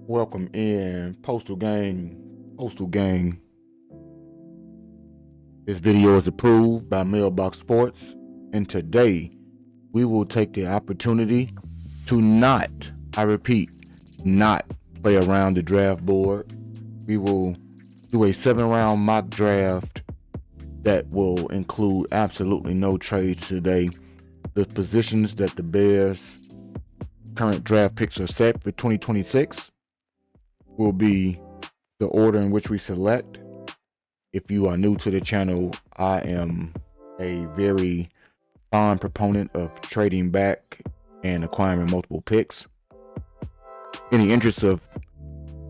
Welcome in Postal Gang. Postal Gang. This video is approved by Mailbox Sports, and today we will take the opportunity to not, I repeat, not play around the draft board. We will do a 7-round mock draft that will include absolutely no trades today. The positions that the Bears' current draft picks are set for 2026 will be the order in which we select. If you are new to the channel, I am a very fond proponent of trading back and acquiring multiple picks. In the interest of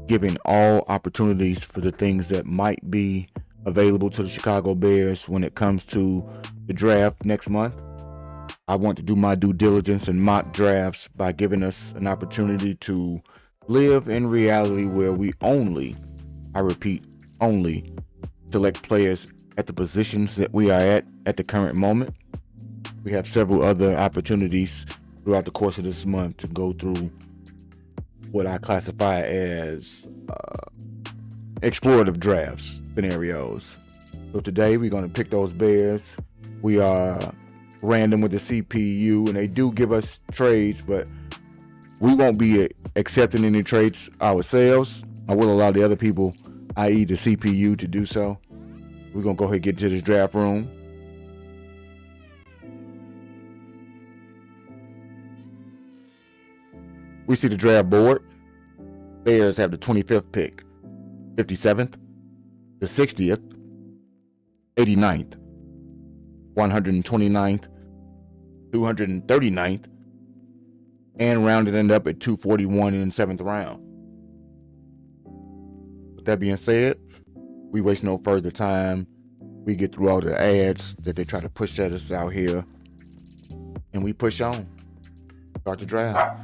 giving all opportunities for the things that might be available to the Chicago Bears when it comes to the draft next month, I want to do my due diligence and mock drafts by giving us an opportunity to live in reality where we only, I repeat, only select players at the positions that we are at the current moment. We have several other opportunities throughout the course of this month to go through what I classify as explorative drafts scenarios. So today we're going to pick those Bears. We are random with the CPU, and they do give us trades, but we won't be accepting any trades ourselves. I will allow the other people, i.e. the CPU, to do so. We're going to go ahead and get to this draft room. We see the draft board. Bears have the 25th pick, 57th, the 60th, 89th, 129th, 239th, and rounded end up at 241 in the 7th round. With that being said, we waste no further time. We get through all the ads that they try to push at us out here, and we push on. Start the draft.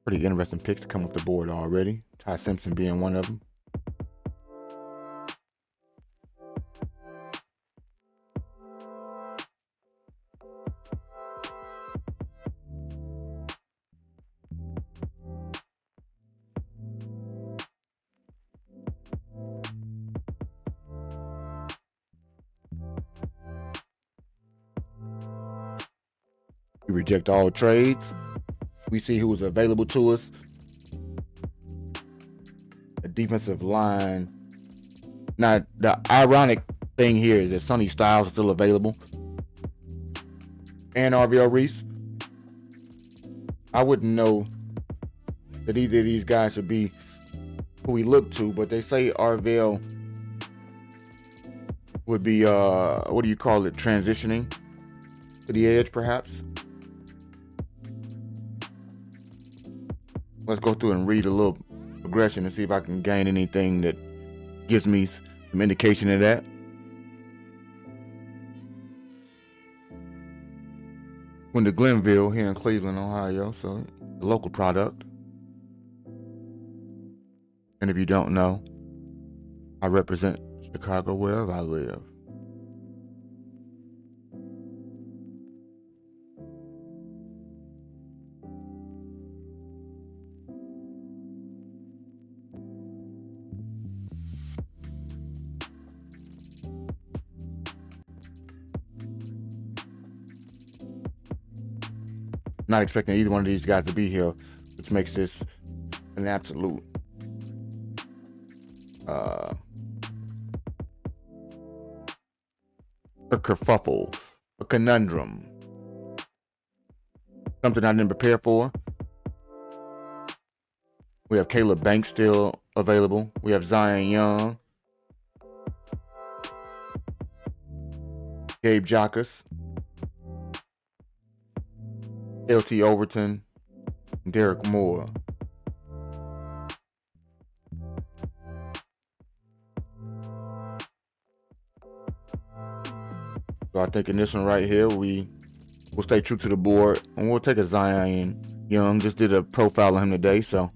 Pretty interesting picks to come off the board already. Ty Simpson being one of them. We reject all trades. We see who's available to us. A defensive line. Now, the ironic thing here is that Sonny Styles is still available. And RVL Reese. I wouldn't know that either of these guys should be who we look to, but they say RVL would be, what do you call it, transitioning to the edge, perhaps? Let's go through and read a little progression and see if I can gain anything that gives me some indication of that. Went to Glenville here in Cleveland, Ohio, so the local product. And if you don't know, I represent Chicago wherever I live. Not expecting either one of these guys to be here, which makes this an absolute a kerfuffle, a conundrum, something I didn't prepare for. We have Caleb Banks still available. We have Zion Young, Gabe Jacas, LT Overton, and Derek Moore. So I think in this one right here, we'll stay true to the board, and we'll take a Zion Young. Just did a profile of him today, so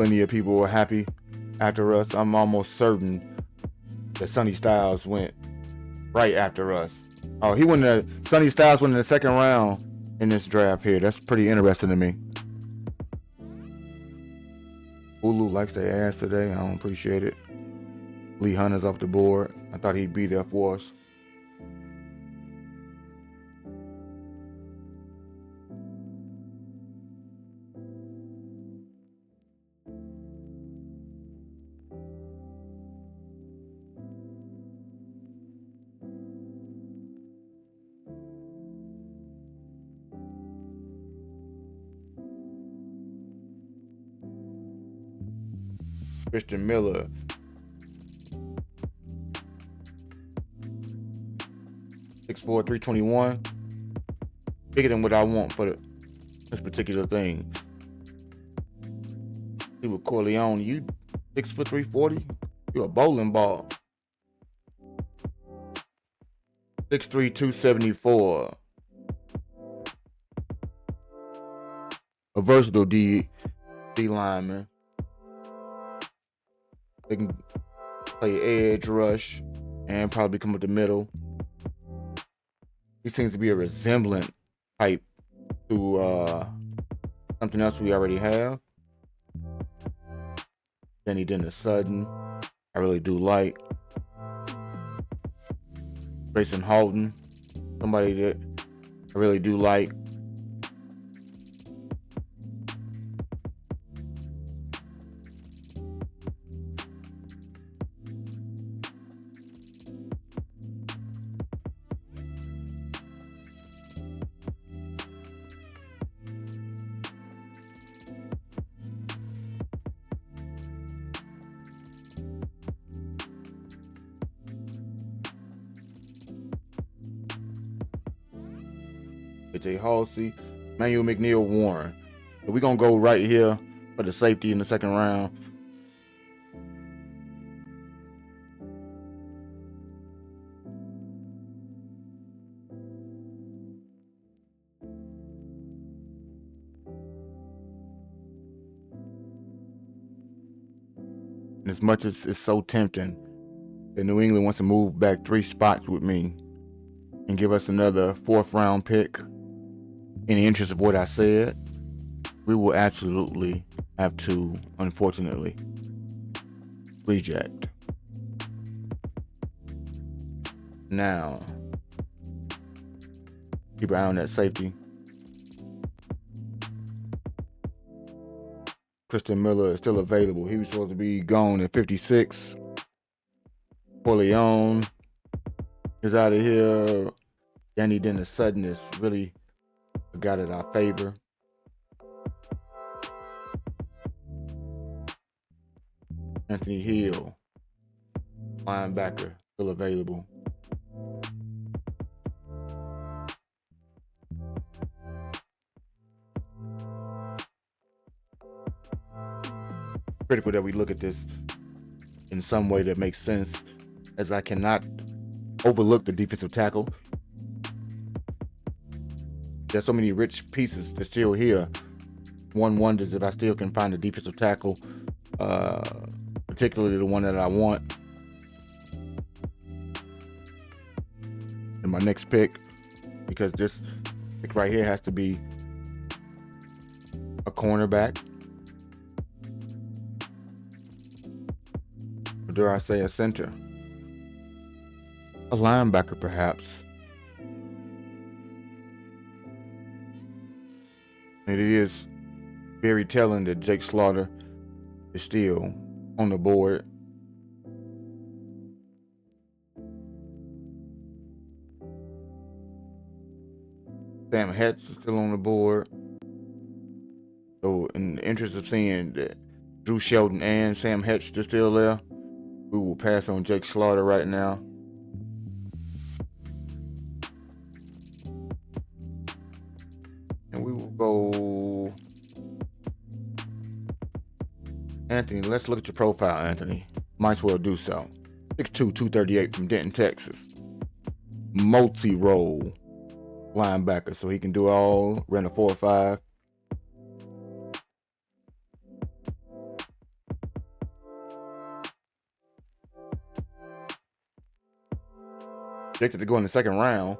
plenty of people were happy after us. I'm almost certain that Sonny Styles went right after us. Oh, Sonny Styles went in the second round in this draft here. That's pretty interesting to me. Hulu likes their ass today. I don't appreciate it. Lee Hunter's off the board. I thought he'd be there for us. Christian Miller. .6'4", 321. Bigger than what I want for this particular thing. See with Corleone, you 6', 340? You a bowling ball. 6'3", 274. A versatile D lineman. They can play edge, rush, and probably come up the middle. He seems to be a resemblant type to something else we already have. Danny Dennis Sutton, I really do like. Grayson Halton, somebody that I really do like. J. Halsey, Manuel McNeil Warren. So we're going to go right here for the safety in the second round. And as much as it's so tempting that New England wants to move back 3 spots with me and give us another 4th round pick, in the interest of what I said, we will absolutely have to, unfortunately, reject. Now, keep an eye on that safety. Christian Miller is still available. He was supposed to be gone at 56. Corleone is out of here. Danny Dennis Sutton is really a guy that I favor. Anthony Hill, linebacker, still available. Critical that we look at this in some way that makes sense, as I cannot overlook the defensive tackle. There's so many rich pieces that's still here. One wonders if I still can find a defensive tackle, particularly the one that I want in my next pick, because this pick right here has to be a cornerback, or dare I say a center, a linebacker perhaps. It is very telling that Jake Slaughter is still on the board. Sam Hetz is still on the board. So in the interest of seeing that Drew Shelton and Sam Hetz are still there, we will pass on Jake Slaughter right now. And we will go Anthony. Let's look at your profile, Anthony. Might as well do so. 6'2", 238 from Denton, Texas. Multi-role linebacker, so he can do it all. Ran a 4.5. projected to go in the second round,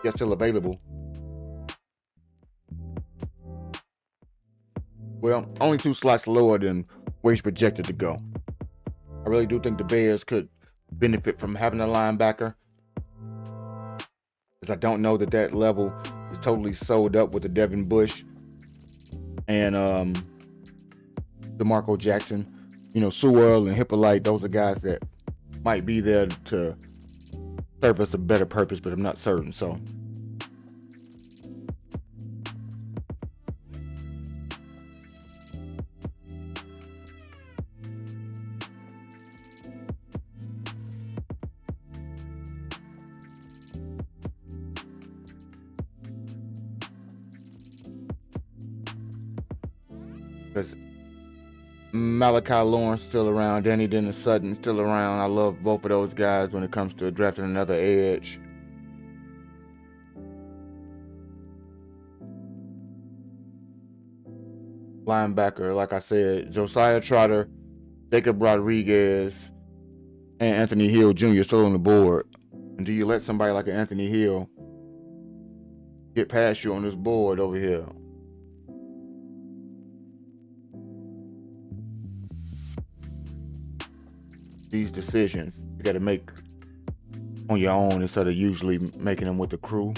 yet still available. Well, only 2 slots lower than where he's projected to go. I really do think the Bears could benefit from having a linebacker, because I don't know that level is totally sold up with the Devin Bush and DeMarco Jackson. Sewell and Hippolyte, those are guys that might be there to serve us a better purpose, but I'm not certain. So because Malachi Lawrence still around, Danny Dennis Sutton still around. I love both of those guys when it comes to drafting another edge. Linebacker, like I said, Josiah Trotter, Jacob Rodriguez, and Anthony Hill Jr. still on the board. And do you let somebody like an Anthony Hill get past you on this board over here? These decisions you got to make on your own instead of usually making them with the crew.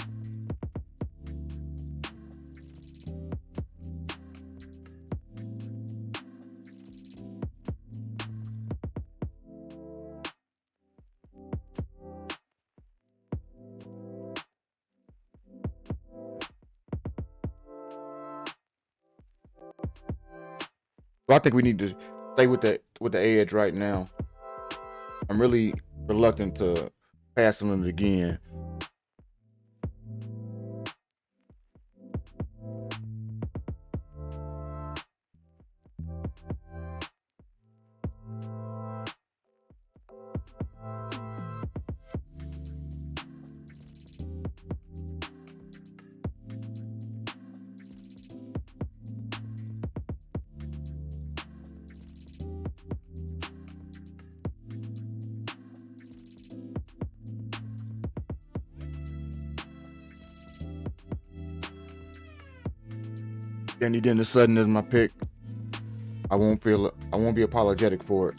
So I think we need to stay with the edge right now. I'm really reluctant to pass on it again. Danny Dennis Sutton is my pick. I won't be apologetic for it.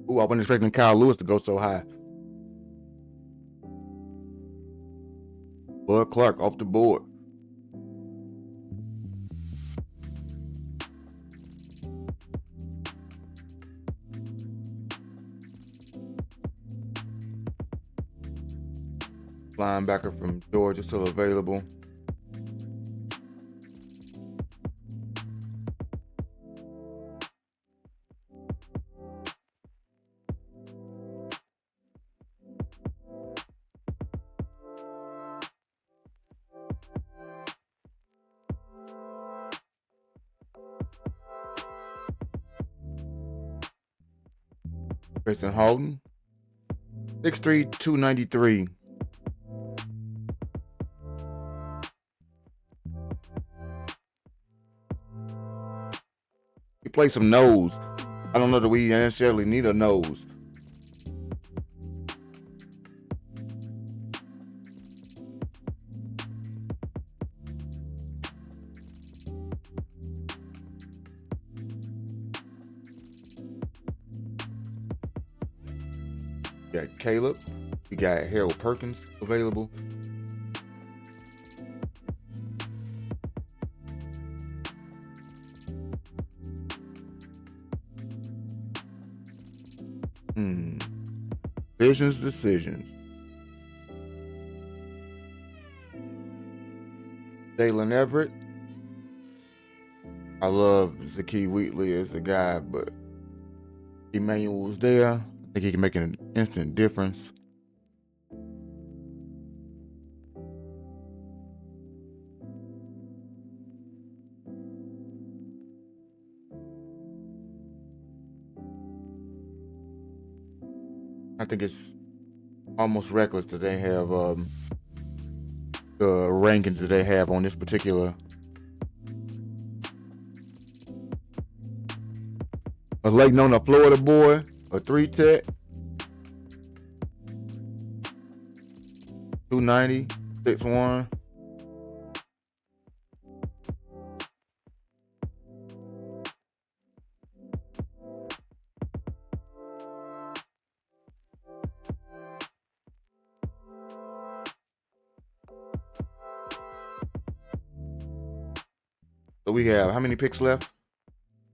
Ooh, I wasn't expecting Kyle Lewis to go so high. Bud Clark off the board. Linebacker from Georgia still available. Grayson Holden, 6'3", 293. He plays some nose. I don't know that we necessarily need a nose. We got Caleb. We got Harold Perkins available. Decisions. Jalen Everett. I love Zakee Wheatley as a guy, but Emmanuel was there. I think he can make an instant difference. I think it's almost reckless that they have the rankings that they have on this particular. A late on a Florida boy, a 3 tech, 290, 6'1". So we have how many picks left?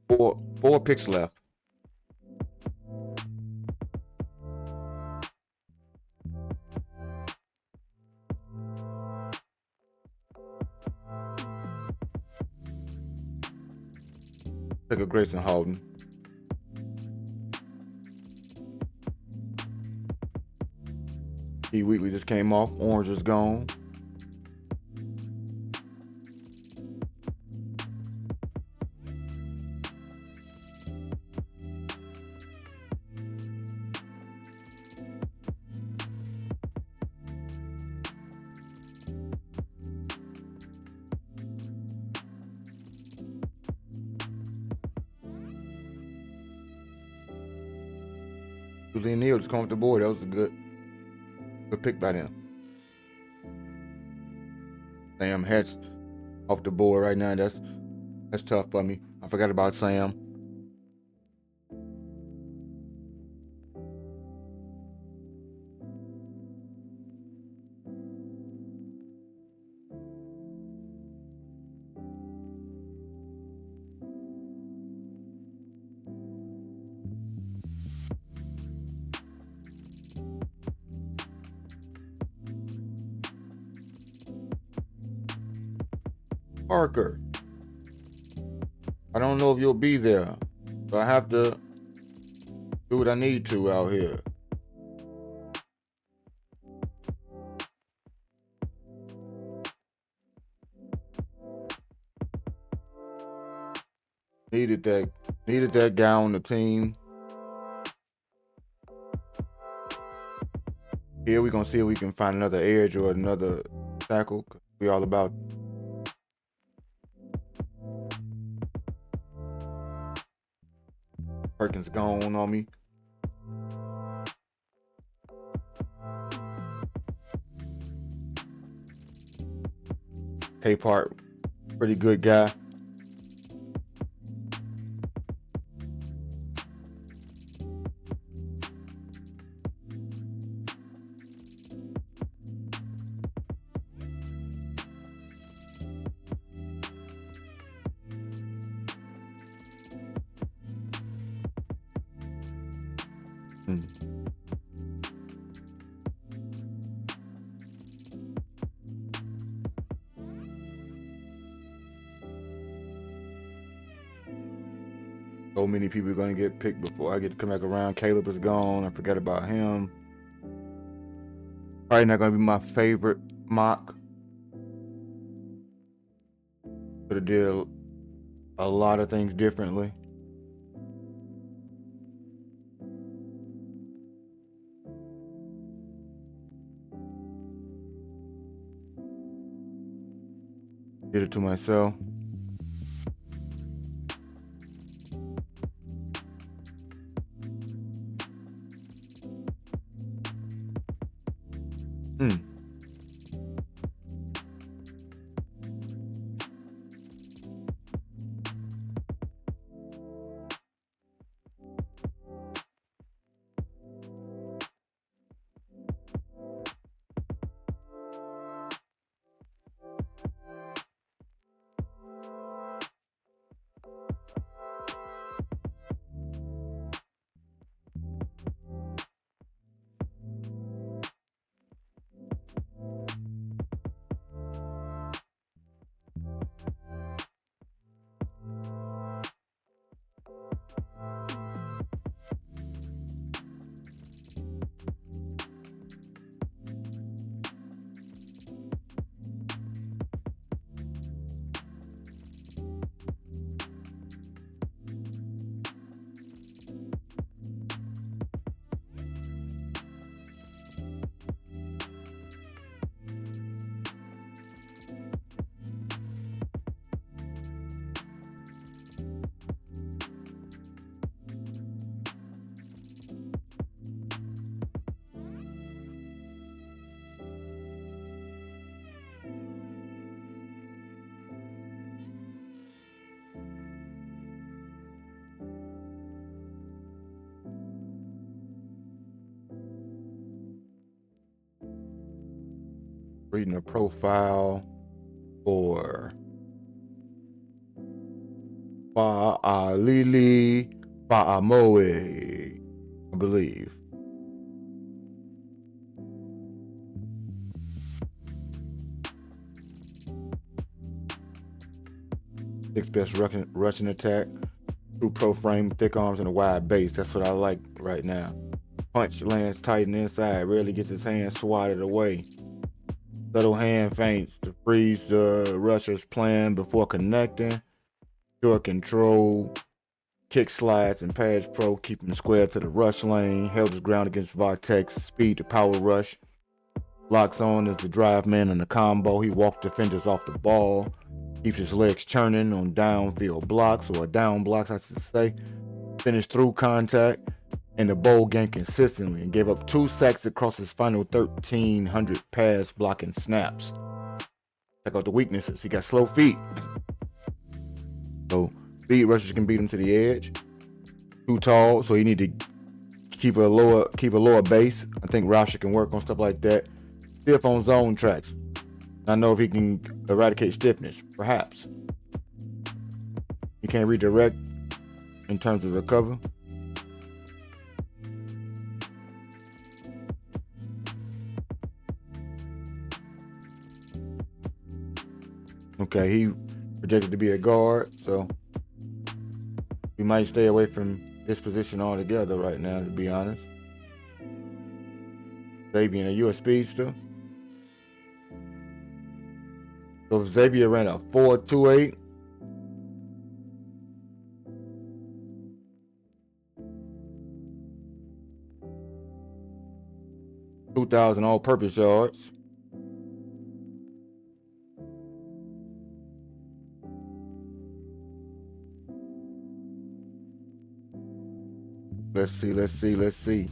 Four picks left. Take a Grayson Halton. He Wheatley just came off. Orange is gone. Julian Neal just come off the board. That was a good pick by them. Sam Hetz off the board right now. That's tough for me. I forgot about Sam. Parker. I don't know if you'll be there, so I have to do what I need to out here. Needed that guy on the team. Here we're gonna see if we can find another edge or another tackle. We all about Perkins gone on me. K-Part, pretty good guy. So many people are going to get picked before I get to come back around. Caleb is gone. I forgot about him. Probably not going to be my favorite mock. Could have did a lot of things differently. Did it to myself. Reading a profile for Fa'alili Fa'amoe, I believe. Sixth best rushing attack. True pro frame, thick arms, and a wide base. That's what I like right now. Punch lands tight and inside. Rarely gets his hand swatted away. Subtle hand feints to freeze the rusher's plan before connecting. Pure control. Kick slides and pass pro, keeping square to the rush lane. Held his ground against Vortex. Speed to power rush. Locks on as the drive man in the combo. He walks defenders off the ball. Keeps his legs churning on downfield blocks, or down blocks, I should say. Finished through contact in the bowl game consistently and gave up 2 sacks across his final 1,300 pass blocking snaps. Check out the weaknesses. He got slow feet. So speed rushers can beat him to the edge. Too tall, so you need to keep a lower base. I think Rauscher can work on stuff like that. Stiff on zone tracks. I know if he can eradicate stiffness, perhaps. He can't redirect in terms of the cover. Okay, he projected to be a guard, so we might stay away from this position altogether right now, to be honest. Xavier, are you a speedster? So if Xavier ran a 4.28, $2,000 all-purpose yards. Let's see.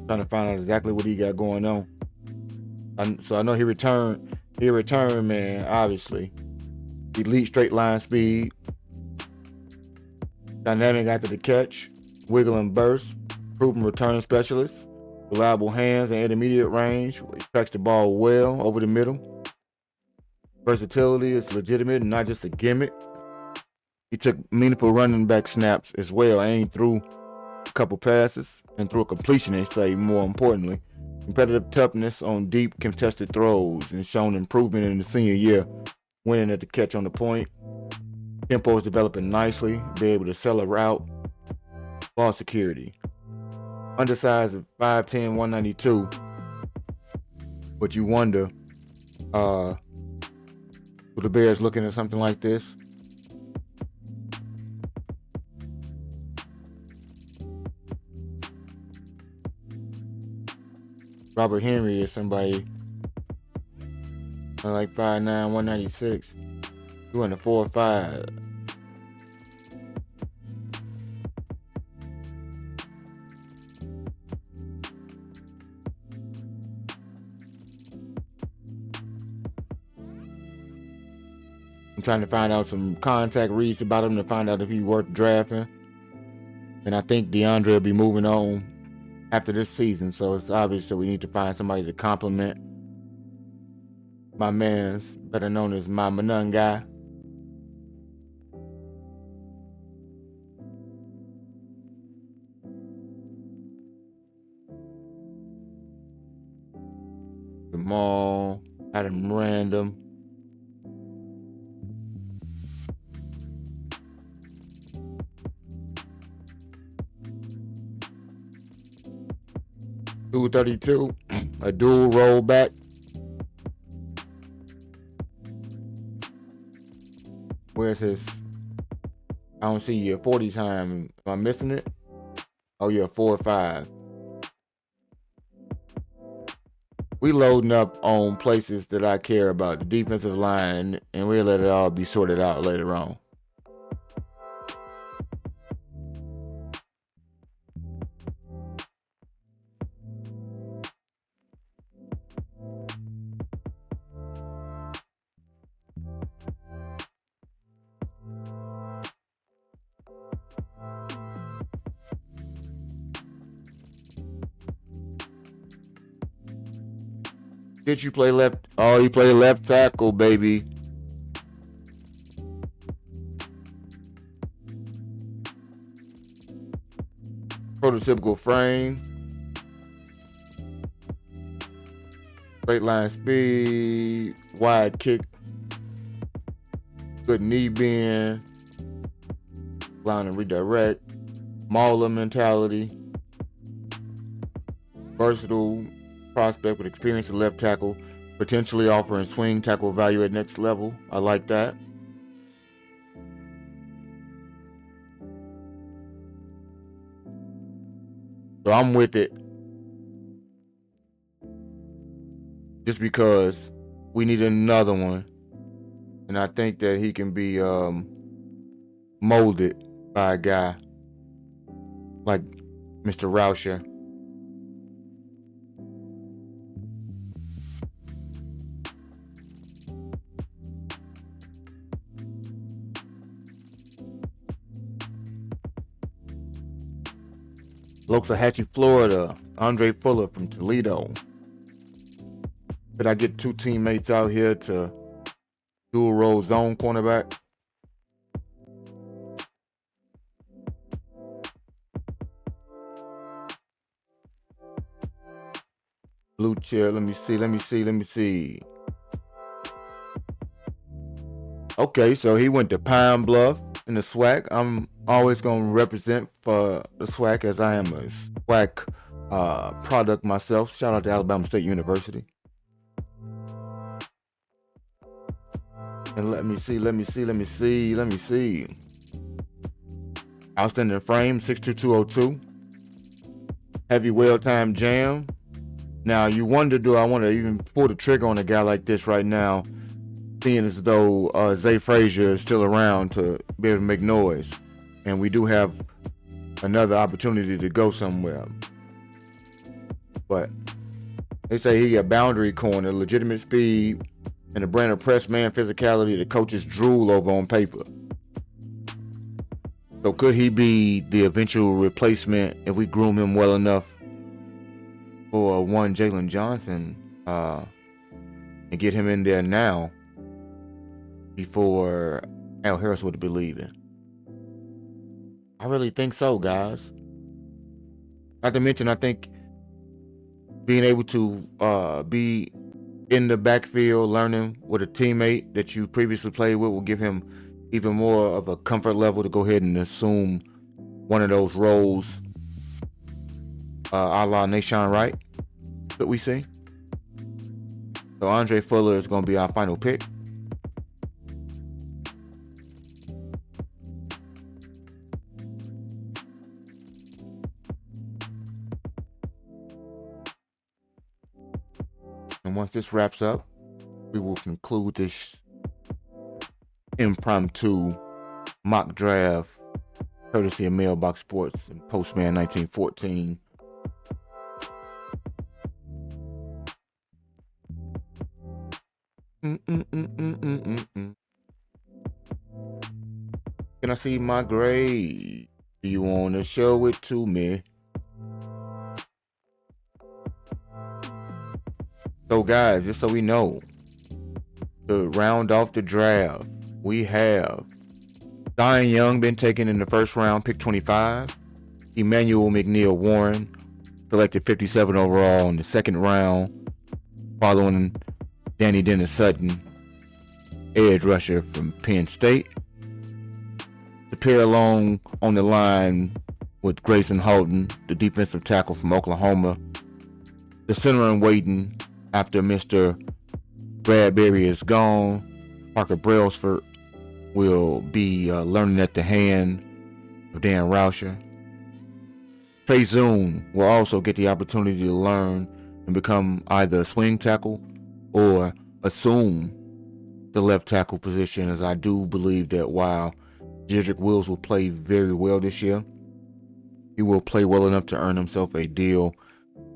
Trying to find out exactly what he got going on. So I know he returned, man, obviously. Elite straight line speed. Dynamic after the catch. Wiggle and burst. Proven return specialist. Reliable hands and intermediate range. He tracks the ball well over the middle. Versatility is legitimate and not just a gimmick. He took meaningful running back snaps as well. Aimed through a couple passes and through a completion, they say, more importantly. Competitive toughness on deep contested throws and shown improvement in the senior year, winning at the catch on the point. Tempo is developing nicely, be able to sell a route. Ball security. Undersized at 5'10", 192. But you wonder, were the Bears looking at something like this? Robert Henry is somebody like 5'9", 196. Doing a 4.5. I'm trying to find out some contact reads about him to find out if he's worth drafting. And I think DeAndre will be moving on after this season, so it's obvious that we need to find somebody to complement my man's, better known as my Manung guy. Jamal, Adam Random. $232, a dual rollback. Where's his? I don't see your 40 time. Am I missing it? Oh, yeah, 4.5. We loading up on places that I care about, the defensive line, and we'll let it all be sorted out later on. Did you play left? Oh, you play left tackle, baby. Prototypical frame. Straight line speed. Wide kick. Good knee bend. Line and redirect. Mauler mentality. Versatile prospect with experience at left tackle. Potentially offering swing tackle value at next level. I like that. So I'm with it. Just because we need another one. And I think that he can be molded by a guy like Mr. Rauscher. Loxahatchee, Florida. Andre Fuller from Toledo. Could I get two teammates out here to dual role zone cornerback? Blue chair. Let me see. Okay, so he went to Pine Bluff in the SWAC. I'm always going to represent for the SWAC as I am a SWAC product myself. Shout out to Alabama State University. And let me see. Outstanding frame, 62202. Heavy well time jam. Now you wonder, do I want to even pull the trigger on a guy like this right now, seeing as though Zay Frazier is still around to be able to make noise. And we do have another opportunity to go somewhere. But they say he a boundary corner, legitimate speed, and a brand of press man physicality the coaches drool over on paper. So could he be the eventual replacement if we groom him well enough for one Jalen Johnson and get him in there now before Al Harris would be leaving? I really think so, guys. Not to mention, I think being able to be in the backfield, learning with a teammate that you previously played with will give him even more of a comfort level to go ahead and assume one of those roles, a la Nahshon Wright that we see. So Andre Fuller is going to be our final pick. And once this wraps up, we will conclude this impromptu mock draft courtesy of Mailbox Sports and Postman 1914. Can I see my grade? Do you want to show it to me? So guys, just so we know, to round off the draft, we have Zion Young been taken in the first round, pick 25. Emmanuel McNeil Warren, selected 57 overall in the second round, following Danny Dennis Sutton, edge rusher from Penn State. To pair along on the line with Grayson Holton, the defensive tackle from Oklahoma. The center in waiting after Mr. Bradbury is gone, Parker Brailsford will be learning at the hand of Dan Rauscher. Trey Zoom will also get the opportunity to learn and become either a swing tackle or assume the left tackle position, as I do believe that while Jedrick Wills will play very well this year, he will play well enough to earn himself a deal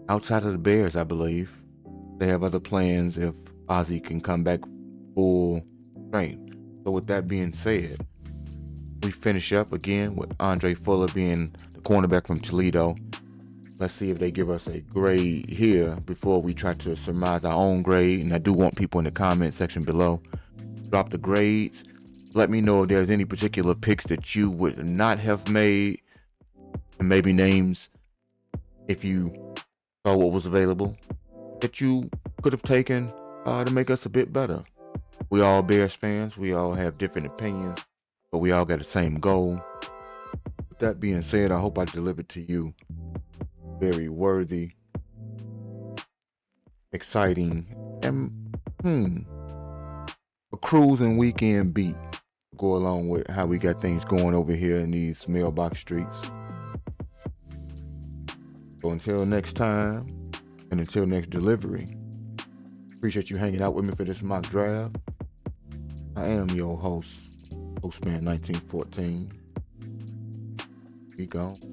outside of the Bears, I believe. They have other plans if Ozzie can come back full strength. So with that being said, we finish up again with Andre Fuller being the cornerback from Toledo. Let's see if they give us a grade here before we try to surmise our own grade. And I do want people in the comment section below, drop the grades. Let me know if there's any particular picks that you would not have made, and maybe names, if you saw what was available, that you could have taken to make us a bit better. We all Bears fans. We all have different opinions, but we all got the same goal. With that being said, I hope I delivered to you very worthy, exciting, and a cruising weekend beat to go along with how we got things going over here in these mailbox streets. So until next time, and until next delivery, appreciate you hanging out with me for this mock draft. I am your host, Postman 1914. Be gone.